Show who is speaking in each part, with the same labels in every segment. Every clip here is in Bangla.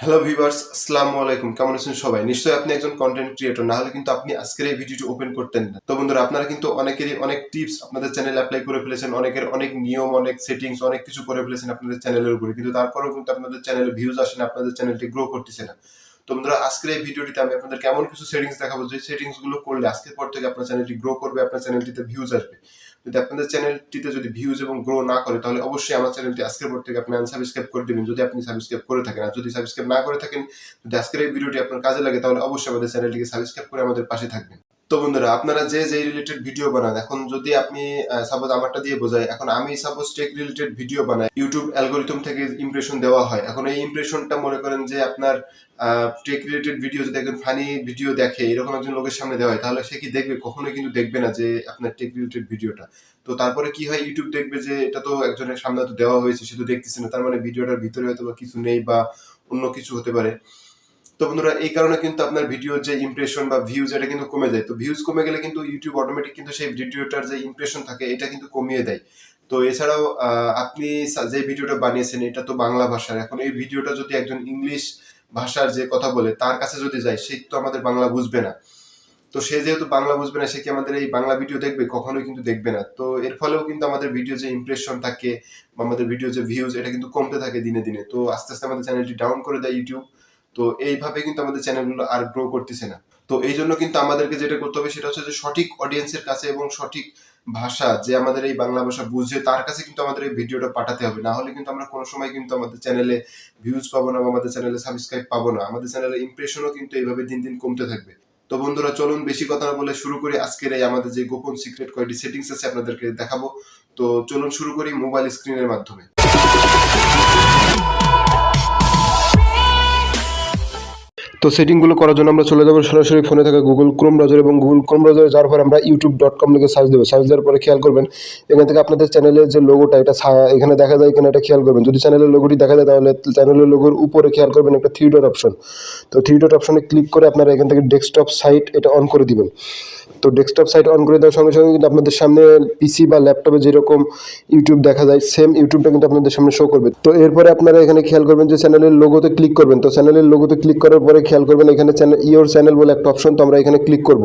Speaker 1: হ্যালো ভিউয়ার্স, আসসালামু আলাইকুম। কেমন আছেন সবাই? নিশ্চয়ই আপনি একজন কন্টেন্ট ক্রিয়েটর, না হলে কিন্তু আপনি আজকের এই ভিডিওটি ওপেন করতেন না। তো বন্ধুরা, আপনারা কিন্তু অনেকেরই অনেক টিপস আপনাদের চ্যানেলে এপ্লাই করে ফেলেছেন, অনেকের অনেক নিয়ম, অনেক সেটিংস, অনেক কিছু করে ফেলেছেন আপনাদের চ্যানেলের উপরে, কিন্তু তারপরেও কিন্তু আপনাদের চ্যানেলে ভিউজ আসে না, আপনাদের চ্যানেলটি গ্রো করতেছে না। তো বন্ধুরা, আজকের এই ভিডিওটিতে আমি আপনাদেরকে এমন কিছু সেটিংস দেখাবো যে সেটিংস গুলো করলে আজকের পর থেকে আপনার চ্যানেলটি গ্রো করবে, আপনার চ্যানেলটিতে ভিউজ আসবে। যদি আপনাদের চ্যানেলটিতে যদি ভিউজ এবং গ্রো না করে, তাহলে অবশ্যই আমার চ্যানেলটি আজকের পর থেকে আপনি আনসাবস্ক্রাইব করে দিবেন, যদি আপনি সাবস্ক্রাইব করে থাকেন। আর যদি সাবস্ক্রাইব না করে থাকেন, যদি আজকের এই ভিডিওটি আপনার কাজে লাগে, তাহলে অবশ্যই আমাদের চ্যানেলটিকে সাবস্ক্রাইব করে আমাদের পাশে থাকবেন। তো বন্ধুরা, আপনারা যে রিলেটেড ভিডিও বানান, এখন যদি আপনি সাপোজ আমারটা দিয়ে বোঝাই, এখন আমি সাপোজ টেক রিলেটেড ভিডিও বানাই, ইউটিউব অ্যালগোরিথম থেকে ইমপ্রেশন দেওয়া হয়। এখন এই ইমপ্রেশনটা মনে করেন যে আপনার টেক রিলেটেড ভিডিও যদি একজন ফানি ভিডিও দেখে, এরকম একজন লোকের সামনে দেওয়া হয়, তাহলে সে কি দেখবে? কখনোই কিন্তু দেখবে না যে আপনার টেক রিলেটেড ভিডিওটা। তো তারপরে কি হয়, ইউটিউব দেখবে যে এটা তো একজনের সামনে তো দেওয়া হয়েছে, সে তো দেখতেছে না, তার মানে ভিডিওটার ভিতরে হয়তো বা কিছু নেই বা অন্য কিছু হতে পারে। তো বন্ধুরা, এই কারণে কিন্তু আপনার ভিডিওর যে ইমপ্রেশন বা ভিউজ, এটা কিন্তু কমে যায়। তো ভিউজ কমে গেলে কিন্তু ইউটিউব অটোমেটিক কিন্তু সেই ভিডিওটার যে ইমপ্রেশন থাকে, এটা কিন্তু কমিয়ে দেয়। তো এছাড়াও আপনি যে ভিডিওটা বানিয়েছেন, এটা তো বাংলা ভাষার। এখন এই ভিডিওটা যদি একজন ইংলিশ ভাষার যে কথা বলে তার কাছে যদি যায়, সে তো আমাদের বাংলা বুঝবে না। তো সে যেহেতু বাংলা বুঝবে না, সে কি আমাদের এই বাংলা ভিডিও দেখবে? কখনোই কিন্তু দেখবে না। তো এর ফলেও কিন্তু আমাদের ভিডিও যে ইমপ্রেশন থাকে বা আমাদের ভিডিও যে ভিউজ, এটা কিন্তু কমতে থাকে দিনে দিনে। তো আস্তে আস্তে আমাদের চ্যানেলটি ডাউন করে দেয় ইউটিউব। তো এইভাবে কিন্তু আমাদের চ্যানেলগুলো আর গ্রো করতেছে না। তো এই জন্য কিন্তু আমাদেরকে যেটা করতে হবে, সেটা হচ্ছে যে সঠিক অডিয়েন্সের কাছে এবং সঠিক ভাষা, যে আমাদের এই বাংলা ভাষা বুঝে, তার কাছে কিন্তু আমাদের এই ভিডিওটা পাঠাতে হবে। না হলে কিন্তু আমরা কোনো সময় কিন্তু আমাদের চ্যানেলে ভিউজ পাবো না বা আমাদের চ্যানেলে সাবস্ক্রাইব পাবো না। আমাদের চ্যানেলের ইমপ্রেশনও কিন্তু এইভাবে দিন দিন কমতে থাকবে। তো বন্ধুরা, চলুন বেশি কথা না বলে শুরু করি। আজকের এই আমাদের যে গোপন সিক্রেট কয়টি সেটিংস আছে, আপনাদেরকে দেখাবো। তো চলুন শুরু করি মোবাইল স্ক্রিনের মাধ্যমে। তো সেটিংগুলো করার জন্য আমরা চলে যাবো সরাসরি ফোনে থাকা গুগল ক্রোম ব্রাউজার, এবং গুগল ক্রোম ব্রাউজারে যাওয়ার পর আমরা youtube.com লিখে সার্চ দেবো। সার্চ দেওয়ার পরে খেয়াল করবেন এখান থেকে আপনাদের চ্যানেলের যে লোগোটা, এটা এখানে দেখা যায় কিনা এটা খেয়াল করবেন। যদি চ্যানেলের লোগোটি দেখা যায়, তাহলে চ্যানেলের লোগোর উপরে খেয়াল করবেন একটা থ্রি ডট অপশন। তো থ্রি ডট অপশনে ক্লিক করে আপনারা এখান থেকে ডেস্কটপ সাইট এটা অন করে দিবেন। তো ডেস্কটপ সাইট অন করে দেওয়ার সঙ্গে সঙ্গে কিন্তু আপনাদের সামনে পিসি বা ল্যাপটপে যেরকম ইউটিউব দেখা যায়, সেম ইউটিউবটা কিন্তু আপনাদের সামনে শো করবে। তো এরপরে আপনারা এখানে খেয়াল করবেন যে চ্যানেলের লোগোতে ক্লিক করবেন। তো চ্যানেলের লোগোতে ক্লিক করার পরে খেয়াল করবেন এখানে ইওর চ্যানেল বলে একটা অপশন, তো আমরা এখানে ক্লিক করব।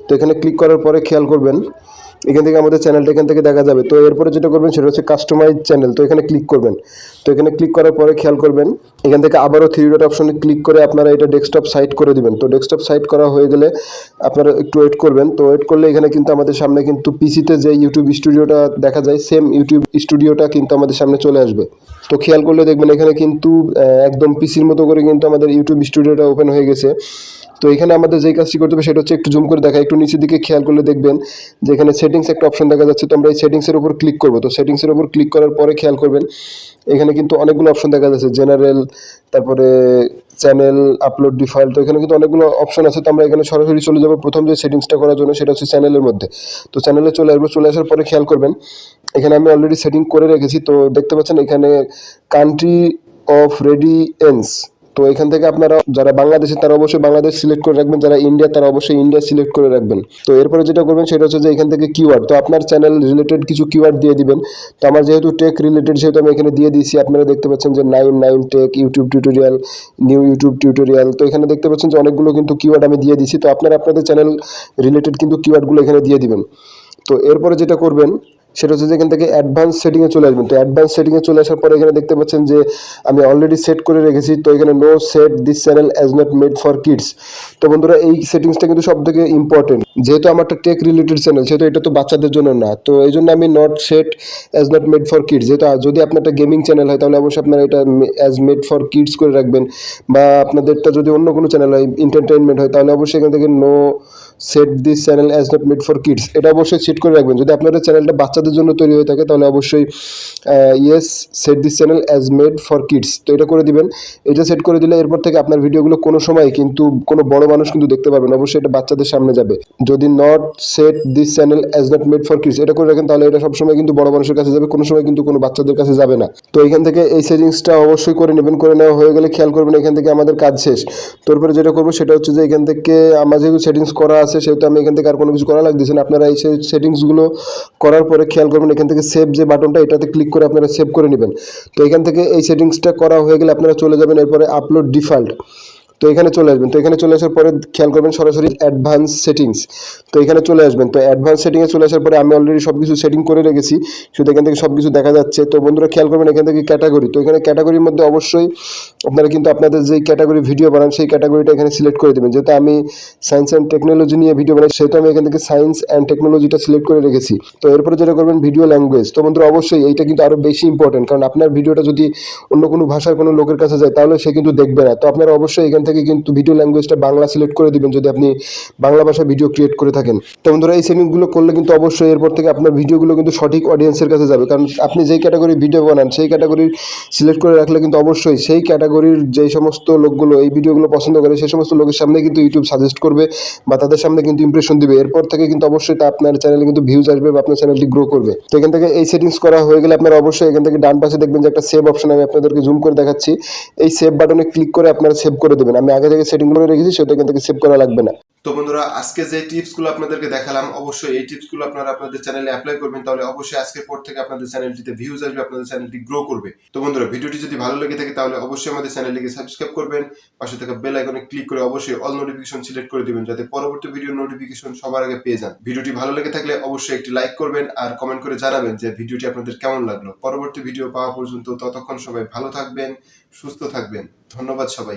Speaker 1: তো এখানে ক্লিক করার পরে খেয়াল করবেন এখান থেকে আমাদের চ্যানেলটা এখান থেকে দেখা যাবে। তো এরপরে যেটা করবেন সেটা হচ্ছে কাস্টমাইজ চ্যানেল। তো এখানে ক্লিক করবেন। তো এখানে ক্লিক করার পরে খেয়াল করবেন এখান থেকে আবারও থ্রি ডট অপশনে ক্লিক করে আপনারা এটা ডেস্কটপ সাইট করে দিবেন। তো ডেস্কটপ সাইট করা হয়ে গেলে আপনারা একটু ওয়েট করবেন। তো ওয়েট করলে এখানে কিন্তু আমাদের সামনে কিন্তু পিসিতে যে ইউটিউব স্টুডিওটা দেখা যায়, সেম ইউটিউব স্টুডিওটা কিন্তু আমাদের সামনে চলে আসবে। তো খেয়াল করলে দেখবেন এখানে কিন্তু একদম পিসির মতো করে কিন্তু আমাদের ইউটিউব স্টুডিওটা ওপেন হয়ে গেছে। তো এখানে আমাদের যেই কাজটি করতে হবে সেটা হচ্ছে, একটু জুম করে দেখা, একটু নিচের দিকে খেয়াল করলে দেখবেন যে এখানে সেটিংস একটা অপশন দেখা যাচ্ছে। তো আমরা এই সেটিংসের উপর ক্লিক করব। তো সেটিংসের উপর ক্লিক করার পরে খেয়াল করবেন এখানে কিন্তু অনেকগুলো অপশন দেখা যাচ্ছে, জেনারেল, তারপরে চ্যানেল, আপলোড ডিফল্ট। তো এখানে কিন্তু অনেকগুলো অপশন আছে। তো আমরা এখানে সরাসরি চলে যাব প্রথম যে সেটিংসটা করার জন্য, সেটা হচ্ছে চ্যানেলের মধ্যে। তো চ্যানেলে চলে আসবো। চলে আসার পরে খেয়াল করবেন এখানে আমি অলরেডি সেটিং করে রেখেছি। তো দেখতে পাচ্ছেন এখানে কান্ট্রি অফ রেডিয়েন্স। তো এখান থেকে আপনারা যারা বাংলাদেশে তারা অবশ্যই বাংলাদেশ সিলেক্ট করে রাখবেন, যারা ইন্ডিয়া তারা অবশ্যই ইন্ডিয়া সিলেক্ট করে রাখবেন। তো এরপরে যেটা করবেন সেটা হচ্ছে যে এখান থেকে কিওয়ার্ড, তো আপনার চ্যানেল রিলেটেড কিছু কিওয়ার্ড দিয়ে দিবেন। তো আমার যেহেতু টেক রিলেটেড, সেহেতু আমি এখানে দিয়ে দিয়েছি। আপনারা দেখতে পাচ্ছেন যে Naim tech, YouTube tutorial, new YouTube tutorial. তো এখানে দেখতে পাচ্ছেন যে অনেকগুলো কিন্তু কিওয়ার্ড আমি দিয়ে দিয়েছি। তো আপনারা আপনাদের চ্যানেল রিলেটেড কিন্তু কিওয়ার্ডগুলো এখানে দিয়ে দিবেন। তো এরপরে যেটা করবেন সেটা হচ্ছে যে এখান থেকে অ্যাডভান্স সেটিংয়ে চলে আসবেন। তো অ্যাডভান্স সেটিংয়ে চলে আসার পরে এখানে দেখতে পাচ্ছেন যে আমি অলরেডি সেট করে রেখেছি। তো এখানে no set this channel as not made for kids. তো বন্ধুরা, এই সেটিংসটা কিন্তু সব থেকে ইম্পর্টেন্ট। যেহেতু আমার একটা টেক রিলেটেড চ্যানেল, সেহেতু এটা তো বাচ্চাদের জন্য না। তো এই জন্য আমি not set as not made for kids, যেহেতু যদি আপনার একটা গেমিং চ্যানেল হয়, তাহলে অবশ্যই আপনারা এটা অ্যাজ মেড ফর কিডস করে রাখবেন। বা আপনাদেরটা যদি অন্য কোনো চ্যানেল হয়, এন্টারটেনমেন্ট হয়, তাহলে অবশ্যই এখান থেকে no set this channel as not made for kids এটা অবশ্যই সেট করে রাখবেন। যদি আপনাদের চ্যানেলটা বাচ্চাদের জন্য তৈরি হয়ে থাকে, তাহলে অবশ্যই yes set this channel as made for kids, তো এটা করে দিবেন। এটা সেট করে দিলে এরপর থেকে আপনার ভিডিওগুলো কোনো সময় কিন্তু কোনো বড় মানুষ কিন্তু দেখতে পারবেন, অবশ্যই এটা বাচ্চাদের সামনে যাবে। যদি not set this channel as not made for kids এটা করে রাখেন, তাহলে এটা সবসময় কিন্তু বড় মানুষের কাছে যাবে, কোনো সময় কিন্তু কোনো বাচ্চাদের কাছে যাবে না। তো এখান থেকে এই সেটিংসটা অবশ্যই করে নেবেন। করে নেওয়া হয়ে গেলে খেয়াল করবেন এখান থেকে আমাদের কাজ শেষ। তারপরে যেটা করবো সেটা হচ্ছে যে এখান থেকে আমার যেহেতু সেটিংস করা আছে, সেহেতু আমি এখান থেকে আর কোনো কিছু করা লাগতেছে না। আপনারা এই সেটিংসগুলো করার পরে খেয়াল করবেন এখান থেকে সেভ যে বাটনটা এটাতে ক্লিক করে আপনারা সেভ করে নেবেন। তো এখান থেকে এই সেটিংসটা করা হয়ে গেলে আপনারা চলে যাবেন এরপরে আপলোড ডিফল্ট। তো এখানে চলে আসবেন। তো এখানে চলে আসার পরে খেয়াল করবেন সরাসরি অ্যাডভান্স সেটিংস। তো এখানে চলে আসবেন। তো অ্যাডভান্স সেটিংয়ে চলে আসার পরে আমি অলরেডি সব কিছু সেটিং করে রেখেছি, শুধু এখান থেকে সব কিছু দেখা যাচ্ছে। তো বন্ধুরা খেয়াল করবেন এখান থেকে ক্যাটাগরি। তো এখানে ক্যাটাগরির মধ্যে অবশ্যই আপনারা কিন্তু আপনাদের যেই ক্যাটাগরি ভিডিও বানান সেই ক্যাটাগরিটা এখানে সিলেক্ট করে দেবেন। যেহেতু আমি সায়েন্স অ্যান্ড টেকনোলজি নিয়ে ভিডিও বানাই সেহেতু আমি এখান থেকে সায়েন্স অ্যান্ড টেকনোলজিটা সিলেক্ট করে রেখেছি। তো এরপরে যেটা করবেন ভিডিও ল্যাঙ্গুয়েজ। তো বন্ধুরা অবশ্যই এইটা কিন্তু আরও বেশি ইম্পর্টেন্ট, কারণ আপনার ভিডিওটা যদি অন্য কোনো ভাষার কোনো লোকের কাছে যায় তাহলে সে কিন্তু দেখবে না। তো আপনারা অবশ্যই এখান থেকে কিন্তু ভিডিও ল্যাঙ্গুয়েজটা বাংলা সিলেক্ট করে দিবেন যদি আপনি বাংলা ভাষায় ভিডিও ক্রিয়েট করে থাকেন। তো বন্ধুরা এই সেটিংসগুলো করলে কিন্তু অবশ্যই এরপর থেকে আপনার ভিডিওগুলো কিন্তু সঠিক অডিয়েন্সের কাছে যাবে, কারণ আপনি যেই ক্যাটাগরির ভিডিও বানান সেই ক্যাটাগরির সিলেক্ট করে রাখলে কিন্তু অবশ্যই সেই ক্যাটাগরির যেই সমস্ত লোকগুলো এই ভিডিওগুলো পছন্দ করে সেই সমস্ত লোকের সামনে কিন্তু ইউটিউব সাজেস্ট করবে বা তাদের সামনে কিন্তু ইমপ্রেশন দিবে। এরপর থেকে কিন্তু অবশ্যই তা আপনার চ্যানেলে কিন্তু ভিউজ আসবে বা আপনার চ্যানেলটি গ্রো করবে। তো এখান থেকে এই সেটিংস করা হয়ে গেলে আপনারা অবশ্যই এখান থেকে ডান পাশে দেখবেন যে একটা সেভ অপশন, আমি আপনাদেরকে জুম করে দেখাচ্ছি। এই সেভ বাটনে ক্লিক করে আপনারা সেভ করে দেবেন। আমি আগে থেকে সেটিং করে রেখেছি, সেটা এখান থেকে সেভ করা লাগবে না। তো বন্ধুরা আজকে যে টিপসগুলো আপনাদেরকে দেখালাম অবশ্যই এই টিপসগুলো আপনারা আপনাদের চ্যানেলে অ্যাপ্লাই করবেন, তাহলে অবশ্যই আজকের পর থেকে আপনাদের চ্যানেলটিতে ভিউজ আসবে, আপনাদের চ্যানেলটি গ্রো করবে। তো বন্ধুরা ভিডিওটি যদি ভালো লেগে থাকে তাহলে অবশ্যই আমাদের চ্যানেলটিকে সাবস্ক্রাইব করবেন, পাশে থাকা বেল আইকনে ক্লিক করে অবশ্যই অল নোটিফিকেশন সিলেক্ট করে দিবেন যাতে পরবর্তী ভিডিও নোটিফিকেশন সবার আগে পেয়ে যান। ভিডিওটি ভালো লেগে থাকলে অবশ্যই একটি লাইক করবেন আর কমেন্ট করে জানাবেন যে ভিডিওটি আপনাদের কেমন লাগলো। পরবর্তী ভিডিও পাওয়া পর্যন্ত ততক্ষণ সবাই ভালো থাকবেন, সুস্থ থাকবেন। ধন্যবাদ সবাই।